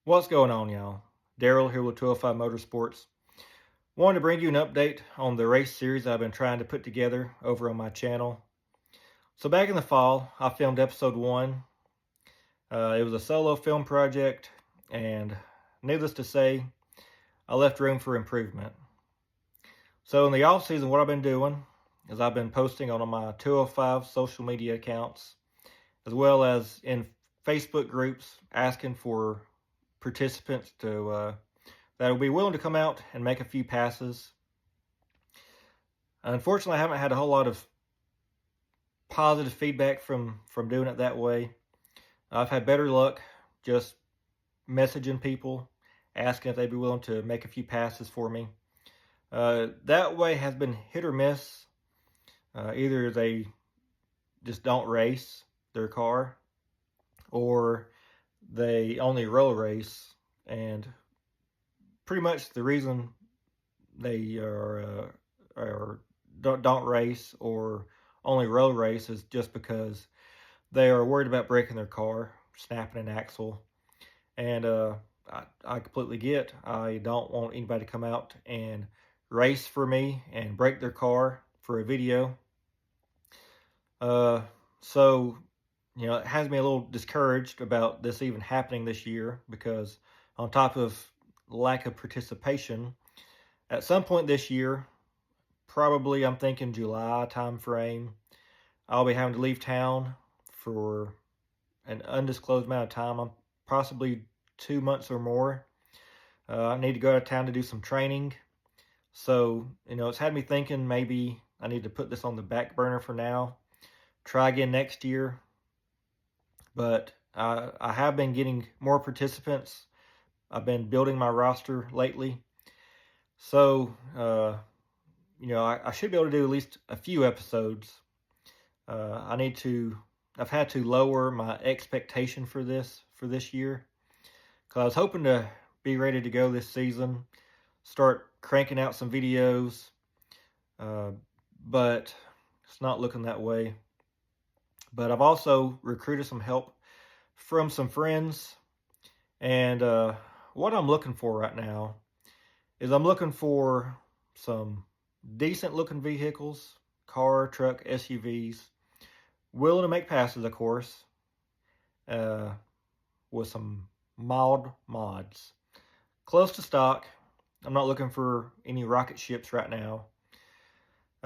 What's going on, y'all? Daryl here with 205 Motorsports. Wanted to bring you an update on the race series I've been trying to put together over on my channel. So back in the fall, I filmed episode 1. It was a solo film project, and needless to say, I left room for improvement. So in the off season, what I've been doing is I've been posting on my 205 social media accounts, as well as in Facebook groups, asking for participants that will be willing to come out and make a few passes. Unfortunately, I haven't had a whole lot of positive feedback from doing it that way. I've had better luck just messaging people, asking if they'd be willing to make a few passes for me. That way has been hit or miss. Either they just don't race their car, or they only roll race, and pretty much the reason they don't race or only road race is just because they are worried about breaking their car, snapping an axle. And I completely get. I don't want anybody to come out and race for me and break their car for a video. So, it has me a little discouraged about this even happening this year, because on top of lack of participation, at some point this year, probably I'm thinking July time frame, I'll be having to leave town for an undisclosed amount of time. I'm possibly 2 months or more. I need to go out of town to do some training. So, it's had me thinking maybe I need to put this on the back burner for now. Try again next year. But I have been getting more participants. I've been building my roster lately. So, I should be able to do at least a few episodes. I've had to lower my expectation for this year, because I was hoping to be ready to go this season, start cranking out some videos, but it's not looking that way. But I've also recruited some help from some friends, and what I'm looking for right now is I'm looking for some decent looking vehicles, car, truck, SUVs, willing to make passes, of course, uh, with some mild mods. Close to stock. I'm not looking for any rocket ships right now.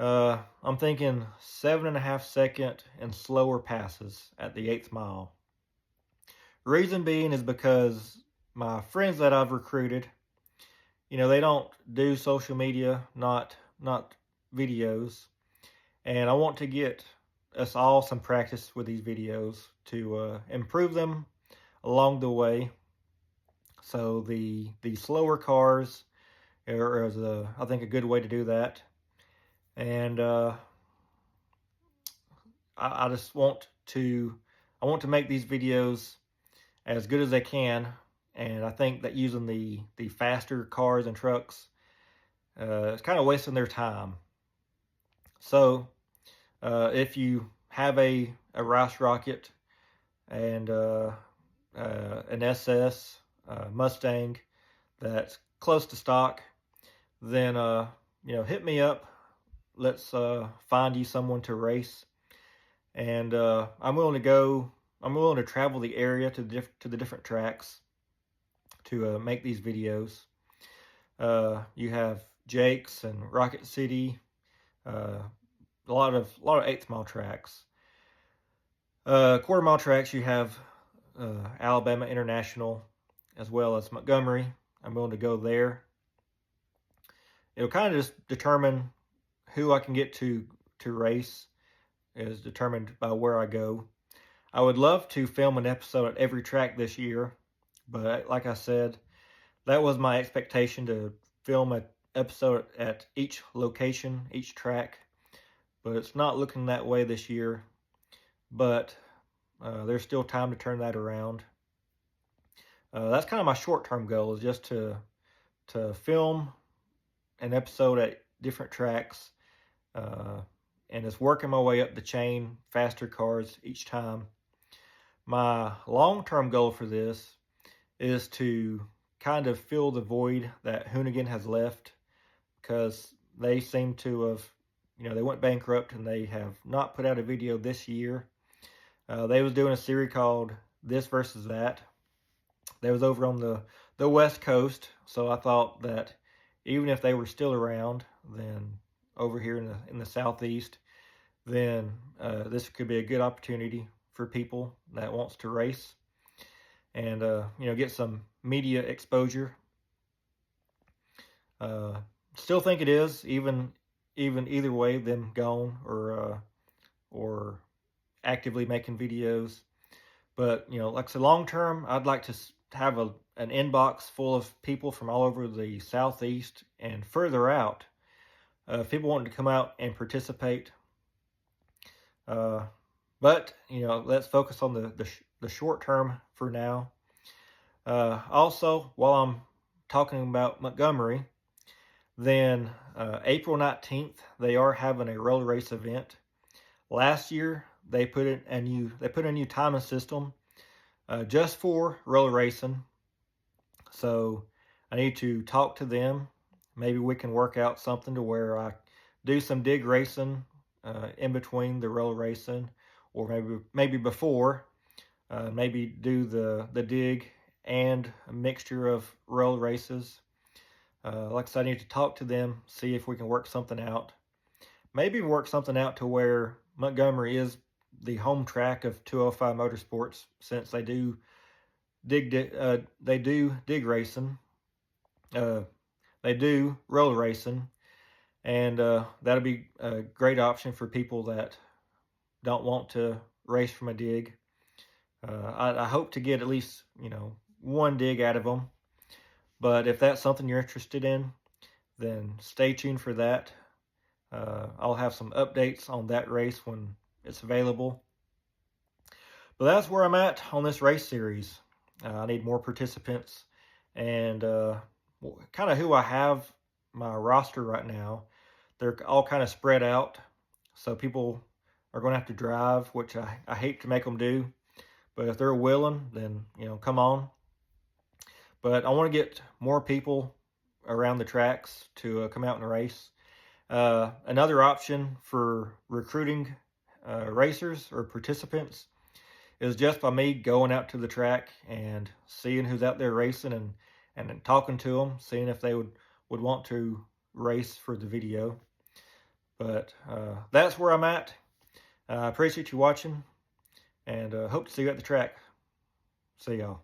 I'm thinking 7.5 second and slower passes at the 8th mile. Reason being is because my friends that I've recruited, they don't do social media, not videos, and I want to get us all some practice with these videos to improve them along the way. So the slower cars is I think a good way to do that. And I just want to make these videos as good as they can. And I think that using the faster cars and trucks, it's kind of wasting their time. So if you have a Rice Rocket and an SS Mustang that's close to stock, then hit me up. Let's find you someone to race, and I'm willing to go. I'm willing to travel the area to the different tracks to make these videos. You have Jake's and Rocket City, a lot of 8th mile tracks. Quarter mile tracks, you have Alabama International, as well as Montgomery. I'm willing to go there. It'll kind of just determine who I can get to race, is determined by where I go. I would love to film an episode at every track this year, but like I said, that was my expectation, to film an episode at each location, each track, but it's not looking that way this year. But there's still time to turn that around. That's kind of my short-term goal, is just to film an episode at different tracks, and it's working my way up the chain, faster cars each time. My long-term goal for this is to kind of fill the void that Hoonigan has left, because they seem to have, they went bankrupt and they have not put out a video this year. They was doing a series called This versus That. They was over on the West Coast, so I thought that even if they were still around, then over here in the Southeast, then this could be a good opportunity for people that wants to race and get some media exposure. Still think it is, even either way, them gone or actively making videos. But like I said, long term, I'd like to have an inbox full of people from all over the Southeast and further out. If people want to come out and participate. But let's focus on the short term for now. Also, while I'm talking about Montgomery, then April 19th, they are having a roller race event. Last year, they put in a new timing system just for roller racing. So I need to talk to them. Maybe we can work out something to where I do some dig racing in between the roller racing, or maybe before. Maybe do the dig and a mixture of roller races. Like I said, I need to talk to them, see if we can work something out. Maybe work something out to where Montgomery is the home track of 205 Motorsports, since they do dig racing, they do roller racing, and that'll be a great option for people that don't want to race from a dig. I hope to get at least one dig out of them. But if that's something you're interested in, then stay tuned for that. I'll have some updates on that race when it's available. But that's where I'm at on this race series. I need more participants, and kind of who I have my roster right now, they're all kind of spread out. So people are going to have to drive, which I hate to make them do. But if they're willing, then, come on. But I want to get more people around the tracks to come out and race. Another option for recruiting racers or participants is just by me going out to the track and seeing who's out there racing and then talking to them, seeing if they would want to race for the video. But that's where I'm at. I appreciate you watching, and hope to see you at the track. See y'all.